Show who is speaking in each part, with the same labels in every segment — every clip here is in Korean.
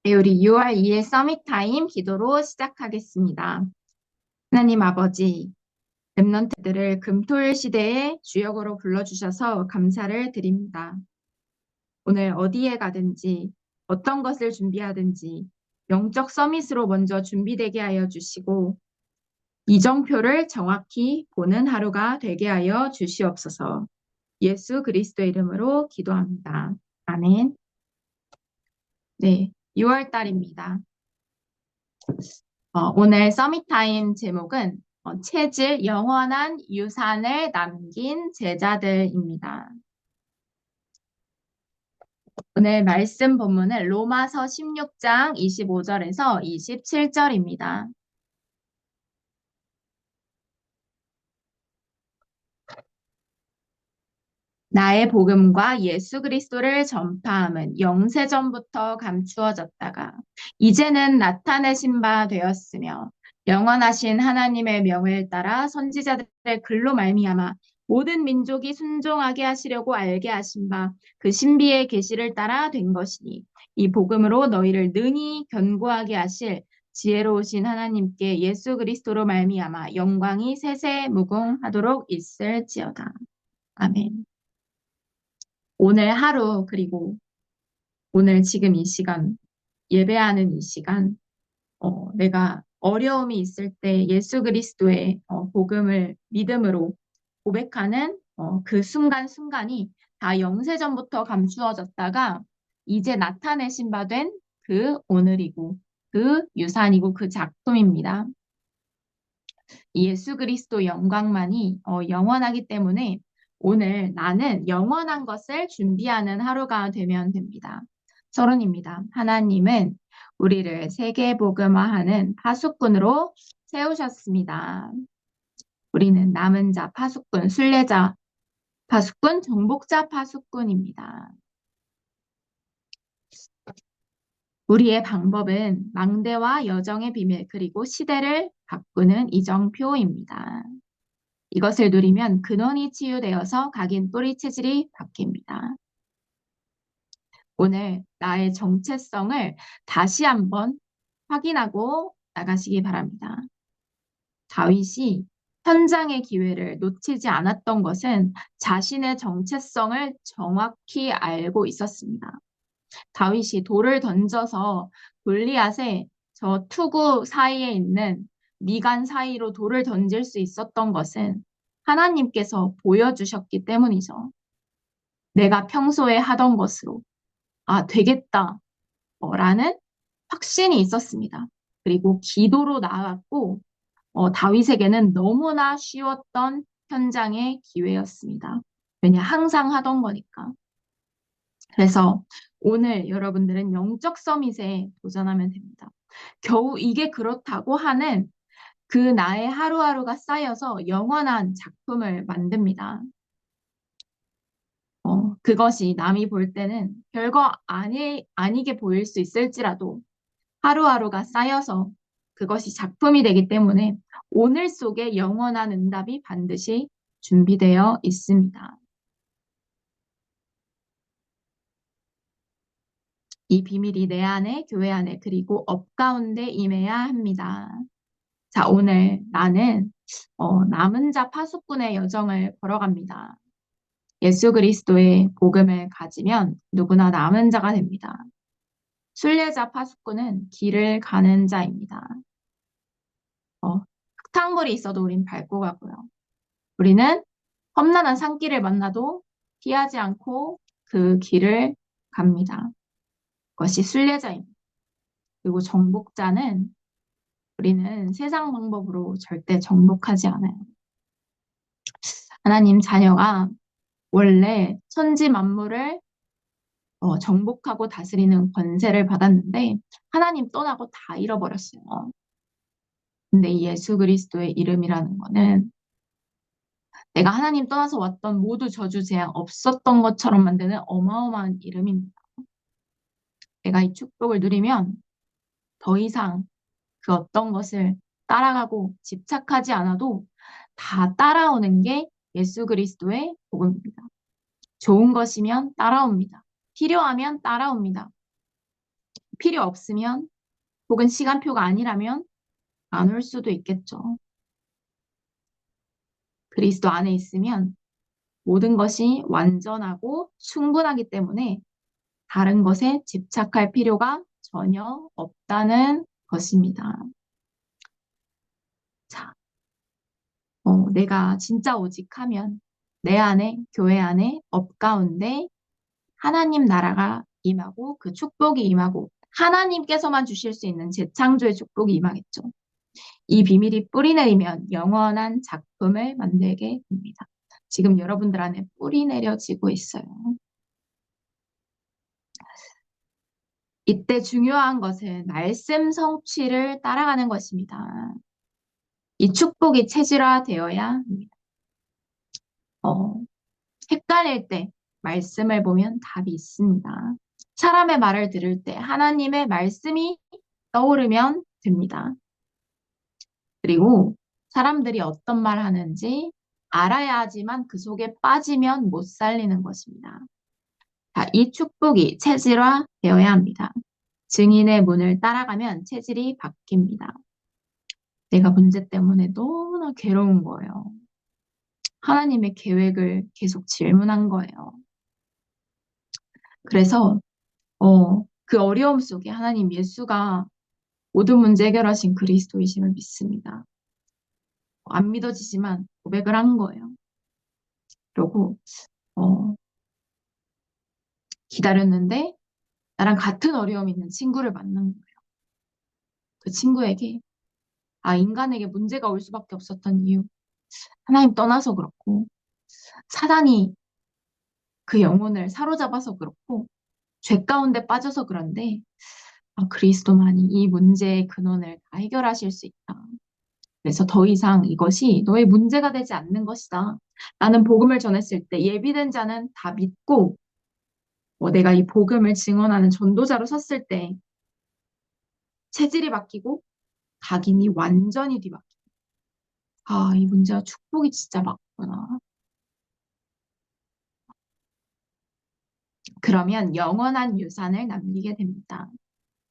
Speaker 1: 네, 우리 6월 2일 서밋 타임 기도로 시작하겠습니다. 하나님 아버지, 렘넌트들을 금토일 시대의 주역으로 불러주셔서 감사를 드립니다. 오늘 어디에 가든지 어떤 것을 준비하든지 영적 서밋으로 먼저 준비되게 하여 주시고 이정표를 정확히 보는 하루가 되게 하여 주시옵소서. 예수 그리스도의 이름으로 기도합니다. 아멘. 네, 6월 달입니다. 오늘 서밋타임 제목은 체질 영원한 유산을 남긴 제자들입니다. 오늘 말씀 본문은 로마서 16장 25절에서 27절입니다. 나의 복음과 예수 그리스도를 전파함은 영세전부터 감추어졌다가 이제는 나타내신 바 되었으며 영원하신 하나님의 명을 따라 선지자들의 글로 말미암아 모든 민족이 순종하게 하시려고 알게 하신 바 그 신비의 계시를 따라 된 것이니 이 복음으로 너희를 능히 견고하게 하실 지혜로우신 하나님께 예수 그리스도로 말미암아 영광이 세세 무궁하도록 있을지어다. 아멘. 오늘 하루, 그리고 오늘 지금 이 시간, 예배하는 이 시간, 내가 어려움이 있을 때 예수 그리스도의 복음을 믿음으로 고백하는 그 순간순간이 다 영세전부터 감추어졌다가 이제 나타내신 바 된 그 오늘이고 그 유산이고 그 작품입니다. 예수 그리스도 영광만이 영원하기 때문에 오늘 나는 영원한 것을 준비하는 하루가 되면 됩니다. 서론입니다. 하나님은 우리를 세계복음화하는 파수꾼으로 세우셨습니다. 우리는 남은 자 파수꾼, 순례자 파수꾼, 정복자 파수꾼입니다. 우리의 방법은 망대와 여정의 비밀 그리고 시대를 바꾸는 이정표입니다. 이것을 누리면 근원이 치유되어서 각인 뿌리 체질이 바뀝니다. 오늘 나의 정체성을 다시 한번 확인하고 나가시기 바랍니다. 다윗이 현장의 기회를 놓치지 않았던 것은 자신의 정체성을 정확히 알고 있었습니다. 다윗이 돌을 던져서 골리앗의 저 투구 사이에 있는 미간 사이로 돌을 던질 수 있었던 것은 하나님께서 보여주셨기 때문이죠. 내가 평소에 하던 것으로, 되겠다, 라는 확신이 있었습니다. 그리고 기도로 나아갔고, 다윗에게는 너무나 쉬웠던 현장의 기회였습니다. 왜냐, 항상 하던 거니까. 그래서 오늘 여러분들은 영적 서밋에 도전하면 됩니다. 겨우 이게 그렇다고 하는 그 나의 하루하루가 쌓여서 영원한 작품을 만듭니다. 그것이 남이 볼 때는 별거 아니게 보일 수 있을지라도 하루하루가 쌓여서 그것이 작품이 되기 때문에 오늘 속에 영원한 응답이 반드시 준비되어 있습니다. 이 비밀이 내 안에, 교회 안에, 그리고 업 가운데 임해야 합니다. 자, 오늘 나는 남은 자 파수꾼의 여정을 걸어갑니다. 예수 그리스도의 복음을 가지면 누구나 남은 자가 됩니다. 순례자 파수꾼은 길을 가는 자입니다. 흙탕물이 있어도 우린 밟고 가고요. 우리는 험난한 산길을 만나도 피하지 않고 그 길을 갑니다. 그것이 순례자입니다. 그리고 정복자는 우리는 세상 방법으로 절대 정복하지 않아요. 하나님 자녀가 원래 천지 만물을 정복하고 다스리는 권세를 받았는데 하나님 떠나고 다 잃어버렸어요. 근데 이 예수 그리스도의 이름이라는 거는 내가 하나님 떠나서 왔던 모두 저주 재앙 없었던 것처럼 만드는 어마어마한 이름입니다. 내가 이 축복을 누리면 더 이상 그 어떤 것을 따라가고 집착하지 않아도 다 따라오는 게 예수 그리스도의 복음입니다. 좋은 것이면 따라옵니다. 필요하면 따라옵니다. 필요 없으면 혹은 시간표가 아니라면 안 올 수도 있겠죠. 그리스도 안에 있으면 모든 것이 완전하고 충분하기 때문에 다른 것에 집착할 필요가 전혀 없다는 것입니다. 자, 내가 진짜 오직하면 내 안에, 교회 안에, 업 가운데 하나님 나라가 임하고 그 축복이 임하고 하나님께서만 주실 수 있는 재창조의 축복이 임하겠죠. 이 비밀이 뿌리 내리면 영원한 작품을 만들게 됩니다. 지금 여러분들 안에 뿌리 내려지고 있어요. 이때 중요한 것은 말씀 성취를 따라가는 것입니다. 이 축복이 체질화되어야 합니다. 어, 헷갈릴 때 말씀을 보면 답이 있습니다. 사람의 말을 들을 때 하나님의 말씀이 떠오르면 됩니다. 그리고 사람들이 어떤 말 하는지 알아야 하지만 그 속에 빠지면 못 살리는 것입니다. 자, 이 축복이 체질화되어야 합니다. 증인의 문을 따라가면 체질이 바뀝니다. 내가 문제 때문에 너무나 괴로운 거예요. 하나님의 계획을 계속 질문한 거예요. 그래서 그 어려움 속에 하나님 예수가 모든 문제 해결하신 그리스도이심을 믿습니다. 안 믿어지지만 고백을 한 거예요. 그러고 어, 기다렸는데 나랑 같은 어려움 있는 친구를 만난 거예요. 그 친구에게 인간에게 문제가 올 수밖에 없었던 이유 하나님 떠나서 그렇고 사단이 그 영혼을 사로잡아서 그렇고 죄 가운데 빠져서 그런데 그리스도만이 이 문제의 근원을 다 해결하실 수 있다. 그래서 더 이상 이것이 너의 문제가 되지 않는 것이다. 나는 복음을 전했을 때 예비된 자는 다 믿고 내가 이 복음을 증언하는 전도자로 섰을 때 체질이 바뀌고 각인이 완전히 뒤바뀌고 이 문제가 축복이 진짜 맞구나. 그러면 영원한 유산을 남기게 됩니다.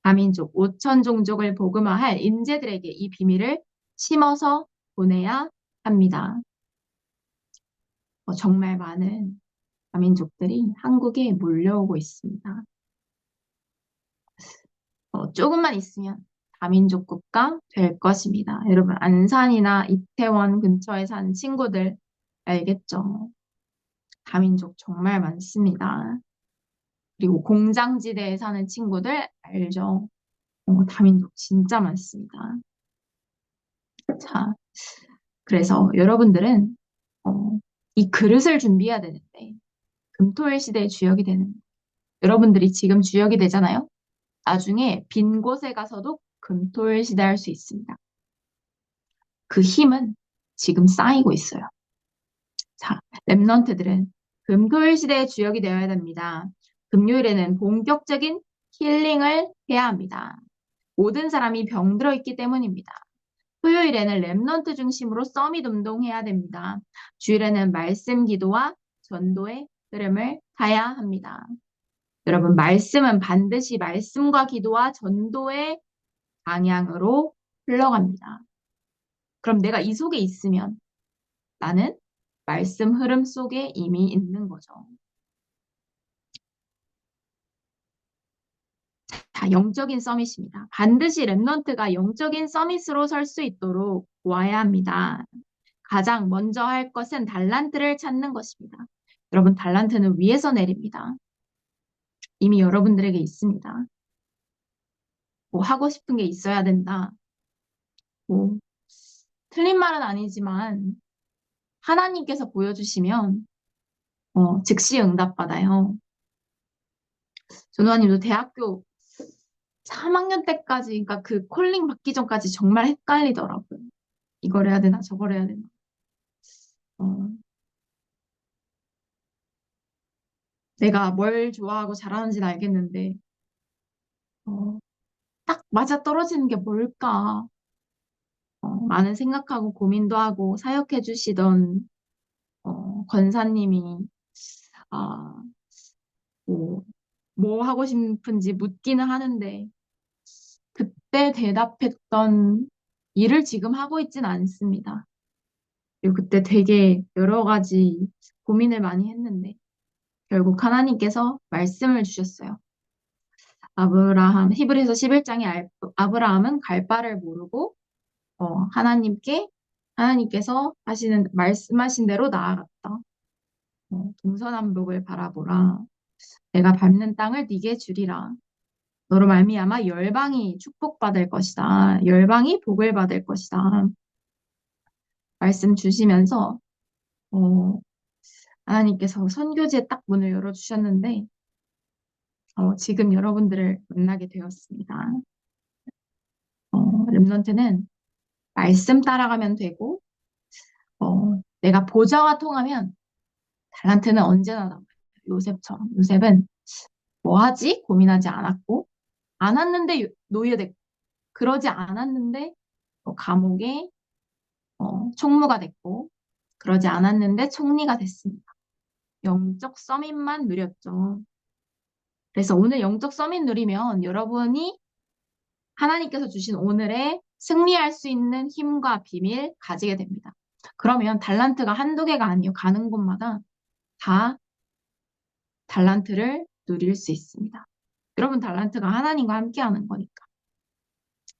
Speaker 1: 다민족 5천 종족을 복음화할 인재들에게 이 비밀을 심어서 보내야 합니다. 정말 많은 다민족들이 한국에 몰려오고 있습니다. 조금만 있으면 다민족 국가 될 것입니다. 여러분, 안산이나 이태원 근처에 사는 친구들 알겠죠? 다민족 정말 많습니다. 그리고 공장지대에 사는 친구들 알죠? 다민족 진짜 많습니다. 자, 그래서 여러분들은 어, 이 그릇을 준비해야 되는데 금토일 시대의 주역이 되는 여러분들이 지금 주역이 되잖아요. 나중에 빈 곳에 가서도 금토일 시대 할 수 있습니다. 그 힘은 지금 쌓이고 있어요. 자, 랩런트들은 금토일 시대의 주역이 되어야 됩니다. 금요일에는 본격적인 힐링을 해야 합니다. 모든 사람이 병들어 있기 때문입니다. 토요일에는 랩넌트 중심으로 서밋 운동해야 됩니다. 주일에는 말씀 기도와 전도의 흐름을 타야 합니다. 여러분, 말씀은 반드시 말씀과 기도와 전도의 방향으로 흘러갑니다. 그럼 내가 이 속에 있으면 나는 말씀 흐름 속에 이미 있는 거죠. 자, 영적인 서밋입니다. 반드시 랩넌트가 영적인 서밋으로 설 수 있도록 도와야 합니다. 가장 먼저 할 것은 달란트를 찾는 것입니다. 여러분, 달란트는 위에서 내립니다. 이미 여러분들에게 있습니다. 뭐 하고 싶은 게 있어야 된다. 뭐 틀린 말은 아니지만 하나님께서 보여주시면 즉시 응답받아요. 전우환님도 대학교 3학년 때까지, 그러니까 그 콜링 받기 전까지 정말 헷갈리더라고요. 이걸 해야 되나 저걸 해야 되나. 어, 내가 뭘 좋아하고 잘하는지는 알겠는데 어, 딱 맞아 떨어지는 게 뭘까? 많은 생각하고 고민도 하고 사역해 주시던 권사님이 아, 뭐, 뭐 하고 싶은지 묻기는 하는데, 그때 대답했던 일을 지금 하고 있진 않습니다. 그리고 그때 되게 여러 가지 고민을 많이 했는데, 결국 하나님께서 말씀을 주셨어요. 히브리서 11장에 아브라함은 갈 바를 모르고, 하나님께서 말씀하신 대로 나아갔다. 동서남북을 바라보라. 내가 밟는 땅을 네게 주리라. 너로 말미암아 열방이 축복받을 것이다. 열방이 복을 받을 것이다. 말씀 주시면서 어, 하나님께서 선교지에 딱 문을 열어주셨는데 지금 여러분들을 만나게 되었습니다. 렘넌트는 말씀 따라가면 되고 내가 보좌와 통하면 달란트는 언제나 남아요. 요셉처럼. 요셉은 뭐 하지? 고민하지 않았고 안 왔는데 노예됐고 그러지 않았는데 감옥에 총무가 됐고 그러지 않았는데 총리가 됐습니다. 영적 서밋만 누렸죠. 그래서 오늘 영적 서밋 누리면 여러분이 하나님께서 주신 오늘의 승리할 수 있는 힘과 비밀 가지게 됩니다. 그러면 달란트가 한두 개가 아니요. 가는 곳마다 다 달란트를 누릴 수 있습니다. 여러분 달란트가 하나님과 함께하는 거니까.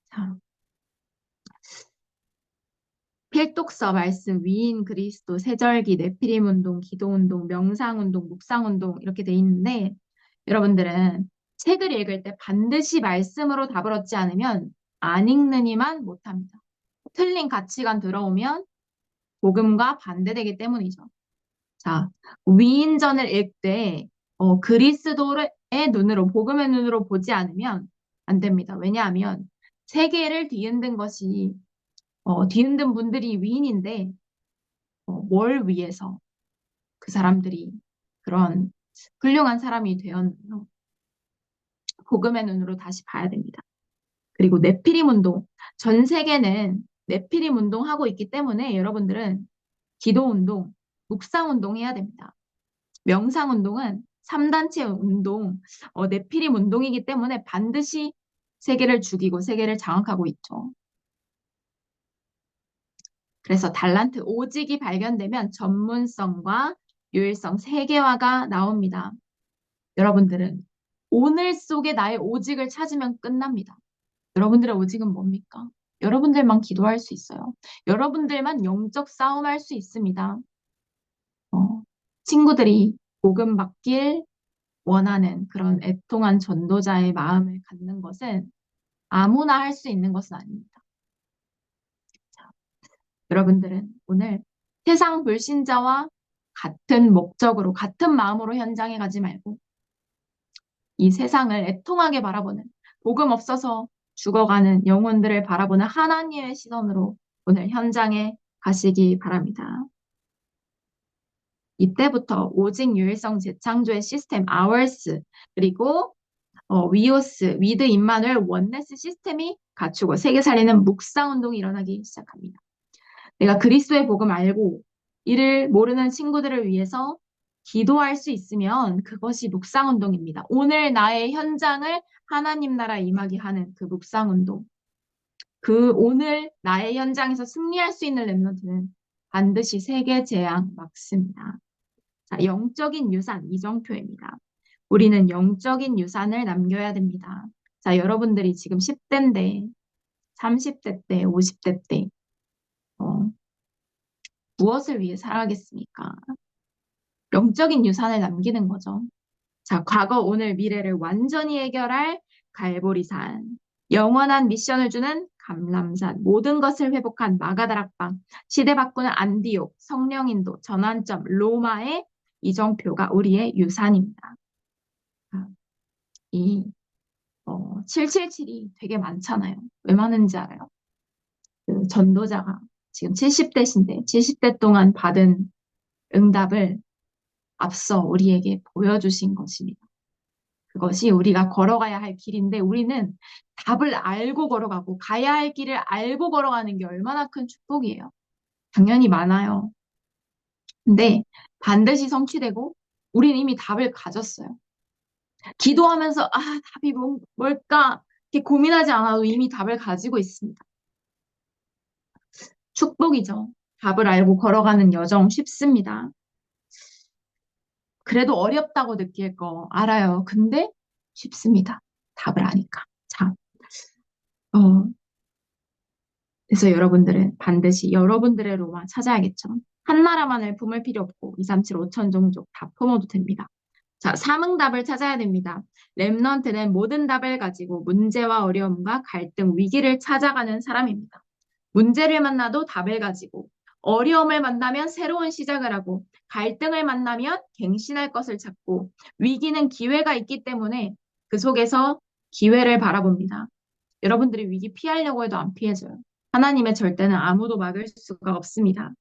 Speaker 1: 자, 필독서 말씀, 위인 그리스도, 세절기, 네피림 운동, 기도 운동, 명상 운동, 묵상 운동 이렇게 돼 있는데 여러분들은 책을 읽을 때 반드시 말씀으로 답을 얻지 않으면 안 읽느니만 못합니다. 틀린 가치관 들어오면 복음과 반대되기 때문이죠. 자, 위인전을 읽되 그리스도의 눈으로, 복음의 눈으로 보지 않으면 안 됩니다. 왜냐하면 세계를 뒤흔든 분들이 위인인데 뭘 위해서 그 사람들이 그런 훌륭한 사람이 되었나요? 복음의 눈으로 다시 봐야 됩니다. 그리고 네피림 운동, 전 세계는 네피림 운동하고 있기 때문에 여러분들은 기도 운동, 묵상 운동 해야 됩니다. 명상 운동은 3단체 운동, 네피림 운동이기 때문에 반드시 세계를 죽이고 세계를 장악하고 있죠. 그래서 달란트 오직이 발견되면 전문성과 유일성, 세계화가 나옵니다. 여러분들은 오늘 속에 나의 오직을 찾으면 끝납니다. 여러분들의 오직은 뭡니까? 여러분들만 기도할 수 있어요. 여러분들만 영적 싸움할 수 있습니다. 친구들이 복음 받길 원하는 그런 애통한 전도자의 마음을 갖는 것은 아무나 할 수 있는 것은 아닙니다. 자, 여러분들은 오늘 세상 불신자와 같은 목적으로, 같은 마음으로 현장에 가지 말고 이 세상을 애통하게 바라보는 복음 없어서 죽어가는 영혼들을 바라보는 하나님의 시선으로 오늘 현장에 가시기 바랍니다. 이때부터 오직 유일성 재창조의 시스템 아월스 그리고 위오스, 위드 임마누엘 원네스 시스템이 갖추고 세계 살리는 묵상 운동이 일어나기 시작합니다. 내가 그리스도의 복음 알고 이를 모르는 친구들을 위해서 기도할 수 있으면 그것이 묵상 운동입니다. 오늘 나의 현장을 하나님 나라 임하게 하는 그 묵상 운동. 그 오늘 나의 현장에서 승리할 수 있는 렘넌트는 반드시 세계 재앙 막습니다. 자, 영적인 유산 이정표입니다. 우리는 영적인 유산을 남겨야 됩니다. 자, 여러분들이 지금 10대인데, 30대 때, 50대 때, 어, 무엇을 위해 살아가겠습니까? 영적인 유산을 남기는 거죠. 자, 과거, 오늘, 미래를 완전히 해결할 갈보리산, 영원한 미션을 주는 감람산, 모든 것을 회복한 마가다락방, 시대 바꾸는 안디옥, 성령인도, 전환점, 로마의 이정표가 우리의 유산입니다. 이 777이 되게 많잖아요. 왜 많은지 알아요? 그 전도자가 지금 70대신데 70대 동안 받은 응답을 앞서 우리에게 보여주신 것입니다. 그것이 우리가 걸어가야 할 길인데 우리는 답을 알고 걸어가고 가야 할 길을 알고 걸어가는 게 얼마나 큰 축복이에요. 당연히 많아요. 근데 반드시 성취되고 우리는 이미 답을 가졌어요. 기도하면서 답이 뭘까? 이렇게 고민하지 않아도 이미 답을 가지고 있습니다. 축복이죠. 답을 알고 걸어가는 여정 쉽습니다. 그래도 어렵다고 느낄 거 알아요. 근데 쉽습니다. 답을 아니까. 자, 어, 그래서 여러분들은 반드시 여러분들의 로마 찾아야겠죠. 한 나라만을 품을 필요 없고 2, 3, 7, 5천 종족 다 품어도 됩니다. 자, 삼응답을 찾아야 됩니다. 렘넌트는 모든 답을 가지고 문제와 어려움과 갈등, 위기를 찾아가는 사람입니다. 문제를 만나도 답을 가지고, 어려움을 만나면 새로운 시작을 하고, 갈등을 만나면 갱신할 것을 찾고, 위기는 기회가 있기 때문에 그 속에서 기회를 바라봅니다. 여러분들이 위기 피하려고 해도 안 피해져요. 하나님의 절대는 아무도 막을 수가 없습니다.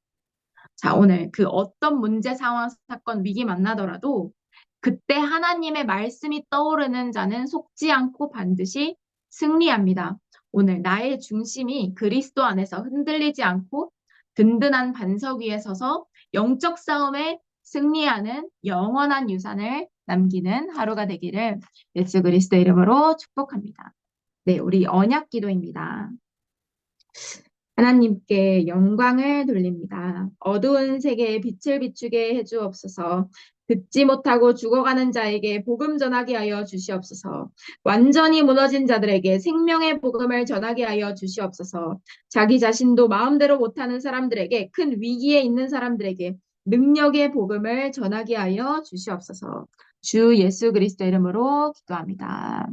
Speaker 1: 자, 오늘 그 어떤 문제, 상황, 사건, 위기 만나더라도 그때 하나님의 말씀이 떠오르는 자는 속지 않고 반드시 승리합니다. 오늘 나의 중심이 그리스도 안에서 흔들리지 않고 든든한 반석 위에 서서 영적 싸움에 승리하는 영원한 유산을 남기는 하루가 되기를 예수 그리스도 이름으로 축복합니다. 네, 우리 언약 기도입니다. 하나님께 영광을 돌립니다. 어두운 세계에 빛을 비추게 해주옵소서. 듣지 못하고 죽어가는 자에게 복음 전하게 하여 주시옵소서. 완전히 무너진 자들에게 생명의 복음을 전하게 하여 주시옵소서. 자기 자신도 마음대로 못하는 사람들에게, 큰 위기에 있는 사람들에게 능력의 복음을 전하게 하여 주시옵소서. 주 예수 그리스도 이름으로 기도합니다.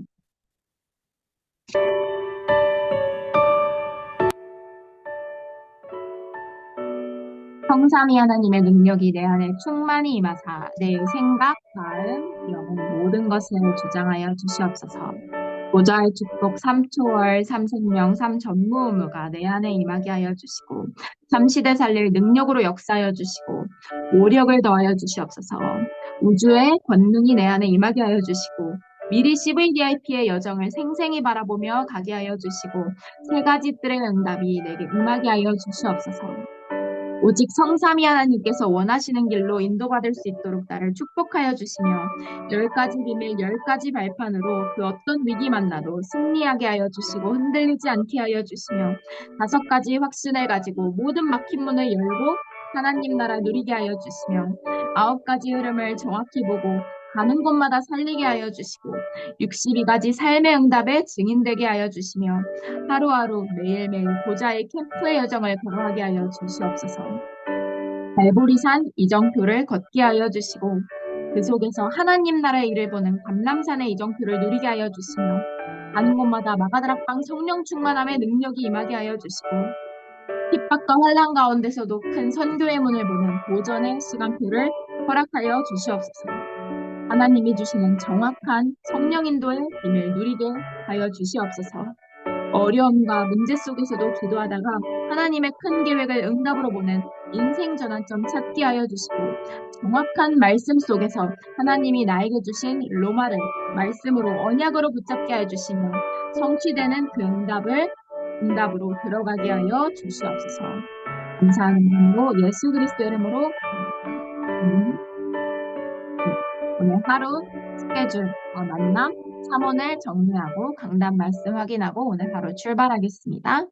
Speaker 1: 성삼위 하나님의 능력이 내 안에 충만히 임하사 내 생각, 마음, 영혼 모든 것을 주장하여 주시옵소서. 보좌의 축복 삼초월 삼생명 삼전무후무가 내 안에 임하게 하여 주시고 삼시대 살릴 능력으로 역사하여 주시고 오력을 더하여 주시옵소서. 우주의 권능이 내 안에 임하게 하여 주시고 미리 CVDIP의 여정을 생생히 바라보며 가게 하여 주시고 세 가지 뜰의 응답이 내게 임하게 하여 주시옵소서. 오직 성삼위 하나님께서 원하시는 길로 인도받을 수 있도록 나를 축복하여 주시며 10가지 비밀 10가지 발판으로 그 어떤 위기 만나도 승리하게 하여 주시고 흔들리지 않게 하여 주시며 5가지 확신을 가지고 모든 막힌 문을 열고 하나님 나라 누리게 하여 주시며 9가지 흐름을 정확히 보고 가는 곳마다 살리게 하여 주시고 62가지 삶의 응답에 증인되게 하여 주시며 하루하루 매일매일 보좌의 캠프의 여정을 걸어가게 하여 주시옵소서. 발보리산 이정표를 걷게 하여 주시고 그 속에서 하나님 나라의 일을 보는 감람산의 이정표를 누리게 하여 주시며 가는 곳마다 마가다락방 성령 충만함의 능력이 임하게 하여 주시고 핍박과 환난 가운데서도 큰 선교의 문을 보는 보전의 시간표를 허락하여 주시옵소서. 하나님이 주시는 정확한 성령 인도의 힘을 누리게 하여 주시옵소서. 어려움과 문제 속에서도 기도하다가 하나님의 큰 계획을 응답으로 보는 인생 전환점 찾게 하여 주시고 정확한 말씀 속에서 하나님이 나에게 주신 로마를 말씀으로 언약으로 붙잡게 하여 주시며 성취되는 그 응답으로 들어가게 하여 주시옵소서. 감사하는 이름으로 예수 그리스도 이름으로 오늘 하루 스케줄 만남 3원을 정리하고 강단 말씀 확인하고 오늘 바로 출발하겠습니다.